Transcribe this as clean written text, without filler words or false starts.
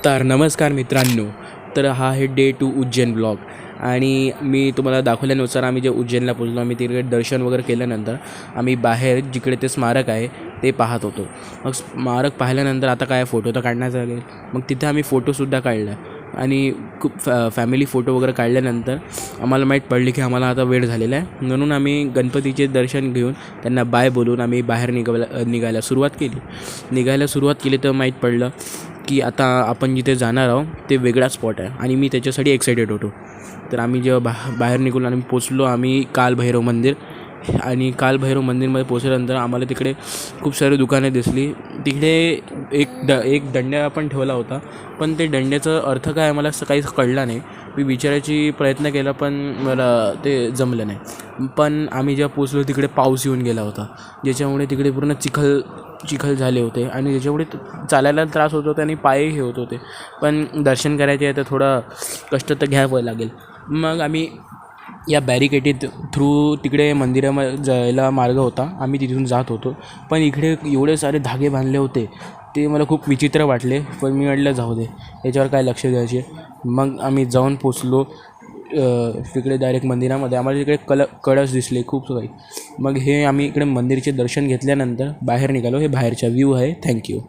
तर नमस्कार मित्रांनो. तर हा आहे डे 2 उज्जैन ब्लॉग. आणि मी तुम्हाला दाखवल्यानुसार आम्ही जे उज्जैनला पोचलो, आम्ही तिकडे दर्शन वगैरे केल्यानंतर आम्ही बाहेर जिकडे ते स्मारक आहे ते पाहत होतो. मग स्मारक पाहिल्यानंतर आता काय फोटो तर काढण्याच लागेल. मग तिथे आम्ही फोटोसुद्धा काढला आणि खूप फॅमिली फोटो वगैरे काढल्यानंतर आम्हाला माहीत पडले की आम्हाला आता वेळ झालेला आहे. म्हणून आम्ही गणपतीचे दर्शन घेऊन त्यांना बाय बोलून आम्ही बाहेर निघायला सुरुवात केली तर माहीत पडलं की आता आपण जिथे जाणार आहोत ते वेगळा स्पॉट आहे आणि मी त्याच्यासाठी एक्सायटेड होतो. तर आम्ही जेव्हा बाहेर निघून आम्ही पोचलो आम्ही कालभैरव मंदिर. आणि कालभैरव मंदिरमध्ये पोचल्यानंतर आम्हाला तिकडे खूप सारी दुकाने दिसली. तिकडे एक दंड्या पण ठेवला होता, पण ते दंड्याचा अर्थ काय मला काहीच कळला नाही. मी विचारायची प्रयत्न केला पण मला ते जमलं नाही. पण आम्ही जेव्हा पोचलो तिकडे पाऊस येऊन गेला होता, ज्याच्यामुळे तिकडे पूर्ण चिखल झाले होते आणि त्याच्यामुळे चालायला त्रास होत होता आणि पायही हे होत होते. पण दर्शन करायचे आहे तर थोडं कष्ट तर घ्यावं लागेल. मग आम्ही या बॅरिकेटेड थ्रू तिकडे मंदिरामध्ये जायला मार्ग होता, आम्ही तिथून जात होतो. पण इकडे एवढे सारे धागे बांधले होते ते मला खूप विचित्र वाटले. पण मी म्हटलं जाऊ दे, याच्यावर काय लक्ष द्यायचे. मग आम्ही जाऊन पोचलो तिकडे डायरेक्ट मंदिरामध्ये. आम्हाला तिकडे कळस दिसले खूप काही. मग हे आम्ही इकडे मंदिरचे दर्शन घेतल्यानंतर बाहेर निघालो. हे बाहेरचा व्ह्यू आहे. थँक्यू.